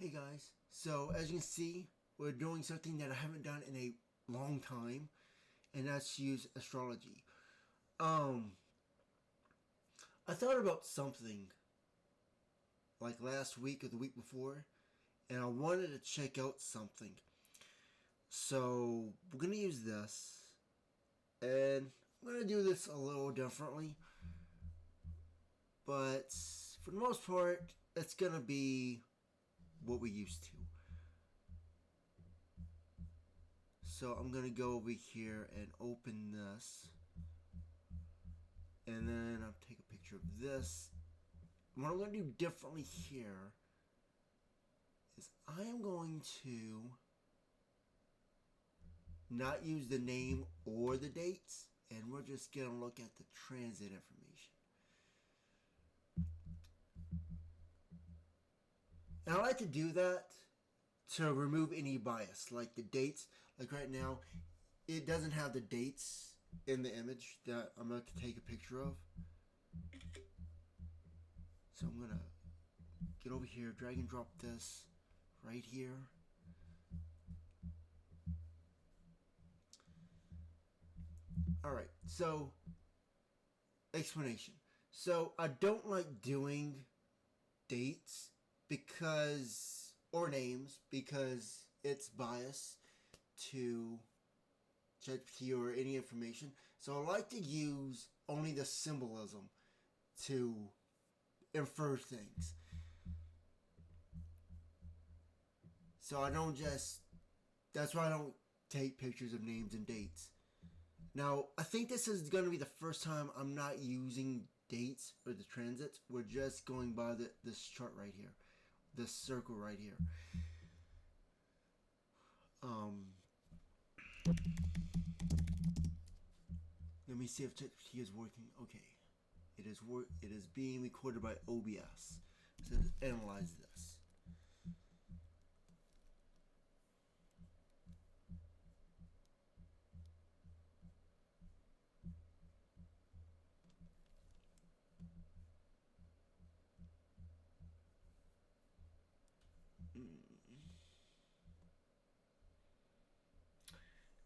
Hey guys, so as you can see, we're doing something that I haven't done in a long time, and that's use astrology. I thought about something like last week or the week before, and I wanted to check out something. So we're gonna use this, and I'm gonna do this a little differently, but for the most part, it's gonna be what we used to. So I'm gonna go over here and open this, and then I'll take a picture of this. What I'm gonna do differently here is I am going to not use the name or the dates, and we're just gonna look at the transit information. And I like to do that to remove any bias, like the dates. Like right now, it doesn't have the dates in the image that I'm about to take a picture of. So I'm gonna get over here, drag and drop this right here. Alright, so explanation. So I don't like doing dates or names because it's biased to ChatGPT or any information. So I like to use only the symbolism to infer things. So that's why I don't take pictures of names and dates. Now, I think this is going to be the first time I'm not using dates or the transits. We're just going by this chart right here. This circle right here. Let me see if ChatGPT is working. Okay. It is being recorded by OBS. So let's analyze this.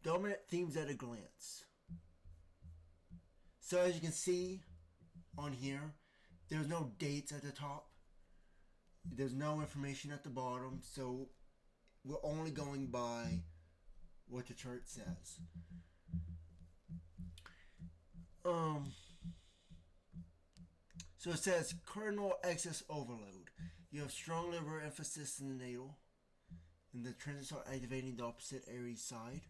Dominant themes at a glance. So as you can see on here, there's no dates at the top. There's no information at the bottom. So we're only going by what the chart says. So it says cardinal excess overload. You have strong liver emphasis in the natal, and the transits are activating the opposite Aries side.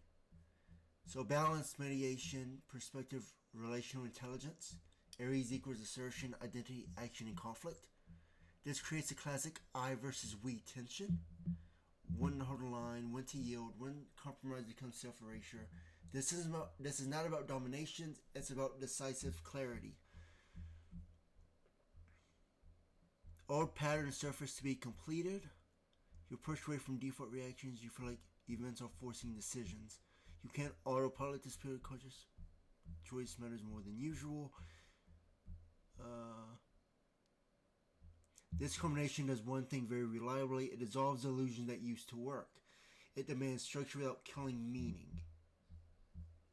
So balance, mediation, perspective, relational intelligence. Aries equals assertion, identity, action, and conflict. This creates a classic I versus we tension. When to hold a line, when to yield, when compromise becomes self-erasure. This is not about domination, it's about decisive clarity. Old patterns surface to be completed. You're pushed away from default reactions. You feel like events are forcing decisions. You can't autopilot this period. Conscious choice matters more than usual. This combination does one thing very reliably. It dissolves the illusion that used to work. It demands structure without killing meaning.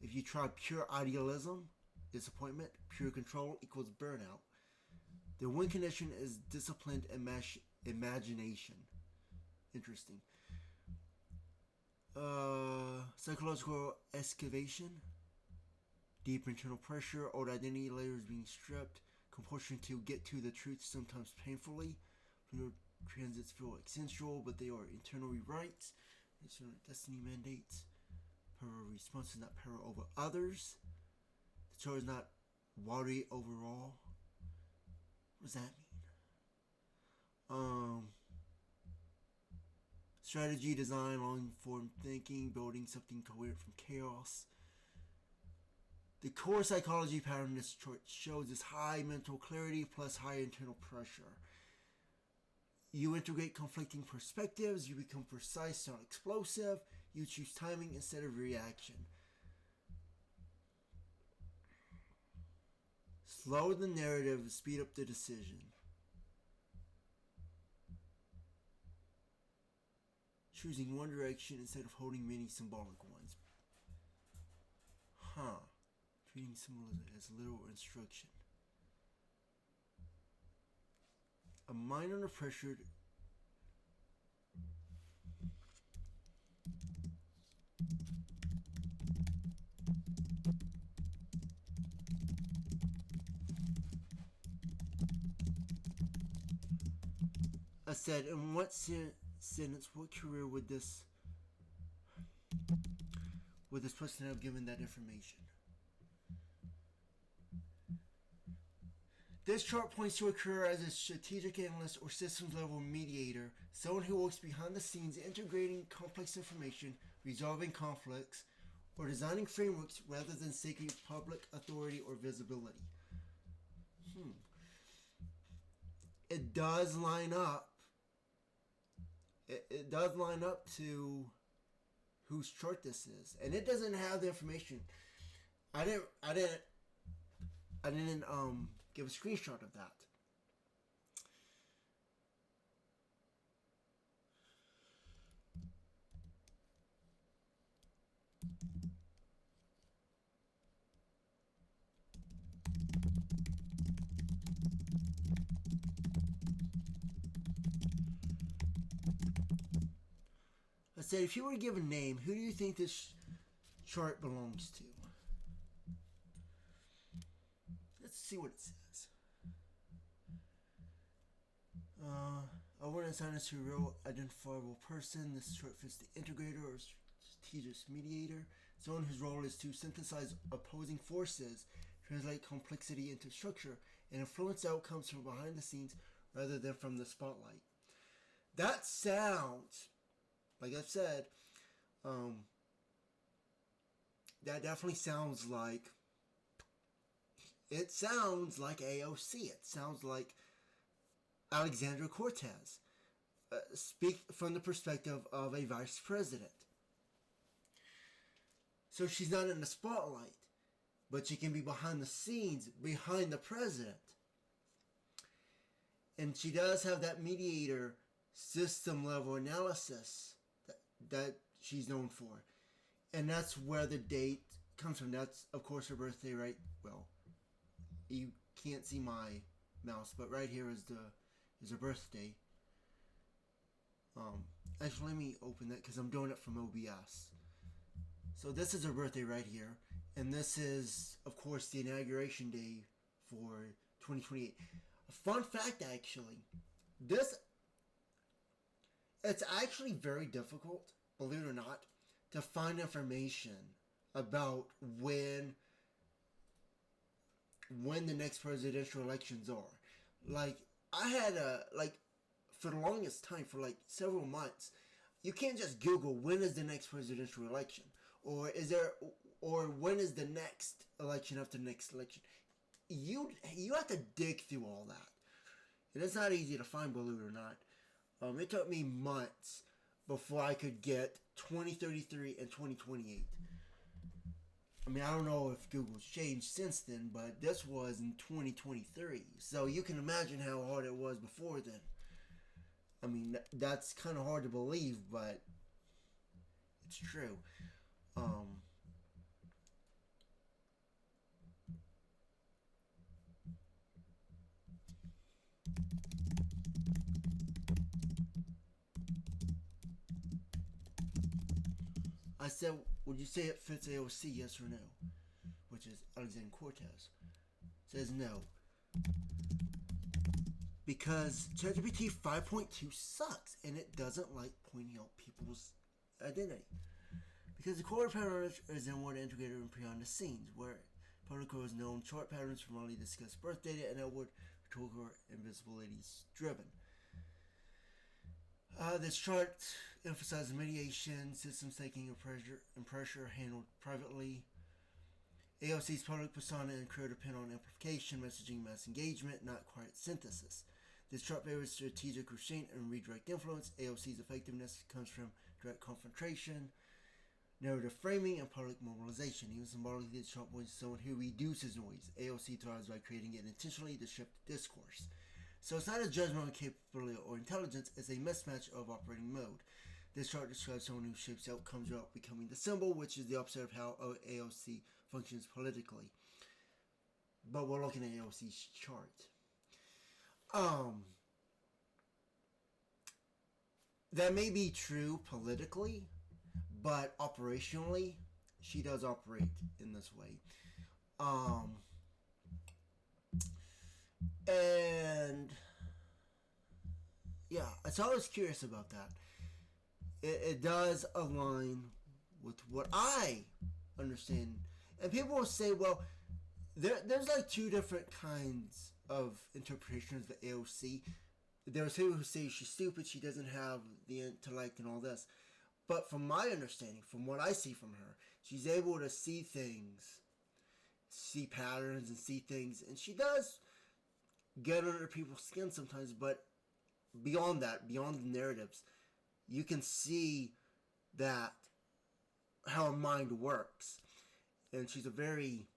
If you try pure idealism, disappointment, pure control equals burnout. The win condition is disciplined imagination. Interesting. Psychological excavation. Deep internal pressure. Old identity layers being stripped. Compulsion to get to the truth, sometimes painfully. Transits feel like sensual, but they are internal rewrites. Destiny mandates. Power responses, not power over others. The chart is not watery overall. What does that mean? Strategy, design, long-form thinking, building something coherent from chaos. The core psychology pattern in this chart shows is high mental clarity plus high internal pressure. You integrate conflicting perspectives, you become precise, not explosive, you choose timing instead of reaction. Slow the narrative, speed up the decision. choosing one direction instead of holding many symbolic ones. Treating symbolism as literal instruction. A mind under pressure I said, in what sentence, what career would this person have given that information? This chart points to a career as a strategic analyst or systems level mediator, someone who works behind the scenes integrating complex information, resolving conflicts, or designing frameworks rather than seeking public authority or visibility. It does line up. It does line up to whose chart this is, and it doesn't have the information. I didn't give a screenshot of that. I said, if you were to give a name, who do you think this chart belongs to? Let's see what it says. I want to assign this to a real identifiable person. This chart fits the integrator or strategic mediator, someone whose role is to synthesize opposing forces, translate complexity into structure, and influence outcomes from behind the scenes rather than from the spotlight. That sounds, like I've said, that definitely sounds like, it sounds like AOC. It sounds like Alexandria Cortez. Speak from the perspective of a vice president. So she's not in the spotlight, but she can be behind the scenes, behind the president. And she does have that mediator system level analysis that she's known for. And that's where the date comes from. That's, of course, her birthday, right? Well, you can't see my mouse, but right here is her birthday. Actually, let me open that because I'm doing it from OBS. So this is her birthday right here. And this is, of course, the inauguration day for 2028. A fun fact, actually. It's actually very difficult, believe it or not, to find information about when the next presidential elections are. Like, I had for the longest time, for like several months, you can't just Google when is the next presidential election, or when is the next election after the next election. You have to dig through all that, and it's not easy to find, believe it or not. It took me months before I could get 2033 and 2028. I mean, I don't know if Google's changed since then, but this was in 2023. So you can imagine how hard it was before then. I mean, that's kind of hard to believe, but it's true. I said, would you say it fits AOC, yes or no? Which is Alexander Cortez. Says no. Because ChatGPT 5.2 sucks, and it doesn't like pointing out people's identity. Because the core pattern is in what integrated and behind the scenes, where protocol is known, chart patterns formally discuss birth data, and outward rhetorical invisibility is driven. This chart emphasizes mediation, systems taking and pressure handled privately. AOC's public persona and career depend on amplification, messaging, mass engagement, not quiet synthesis. This chart favors strategic restraint and redirect influence. AOC's effectiveness comes from direct confrontation, narrative framing, and public mobilization. Even symbolically, this chart points to someone who reduces noise. AOC thrives by creating it intentionally to shift discourse. So it's not a judgment on capability or intelligence, it's a mismatch of operating mode. This chart describes someone who shapes outcomes without becoming the symbol, which is the opposite of how AOC functions politically. But we're looking at AOC's chart. That may be true politically, but operationally, she does operate in this way. And yeah, so I was curious about that. It does align with what I understand. And people will say, well, there's like two different kinds of interpretations of the AOC. There's people who say she's stupid, she doesn't have the intellect and all this. But from my understanding, from what I see from her, she's able to see things, see patterns and see things. And she does get under people's skin sometimes, but beyond that, beyond the narratives, you can see that how her mind works. And she's a very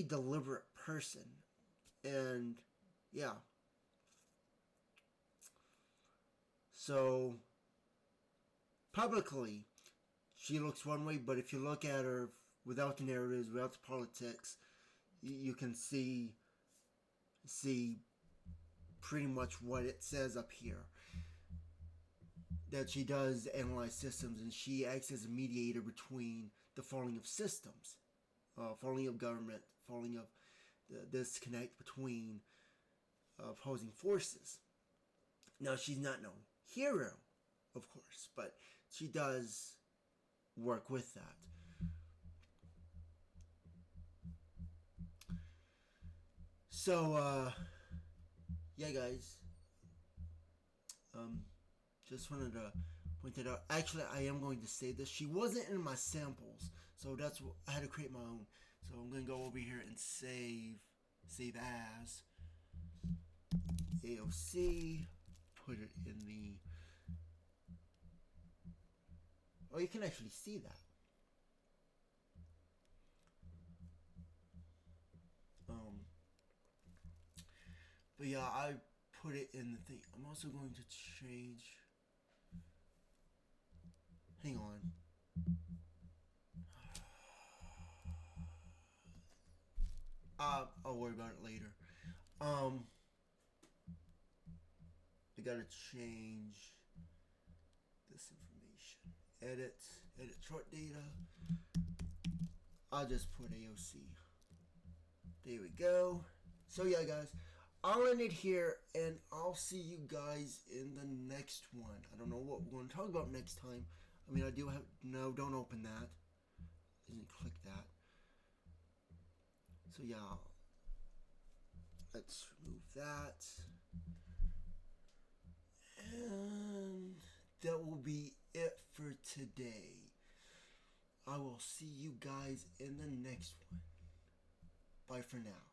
deliberate person. And yeah. So publicly she looks one way, but if you look at her without the narratives, without the politics, you can see pretty much what it says up here. That she does analyze systems, and she acts as a mediator between the falling of systems, falling of government, falling of the disconnect between opposing forces. Now, she's not no hero, of course, but she does work with that. So, yeah, guys. Just wanted to point that out. Actually, I am going to say this. She wasn't in my samples, so that's what I had to create my own. So I'm going to go over here and save as AOC. Put it in the. Oh, you can actually see that. But yeah, I put it in the thing. I'm also going to change. Hang on. I'll worry about it later. I gotta change this information. Edit chart data. I'll just put AOC. There we go. So yeah, guys, I'll end it here, and I'll see you guys in the next one. I don't know what we're going to talk about next time. I mean, I do have... No, don't open that. Didn't click that. So, yeah. Let's remove that. And that will be it for today. I will see you guys in the next one. Bye for now.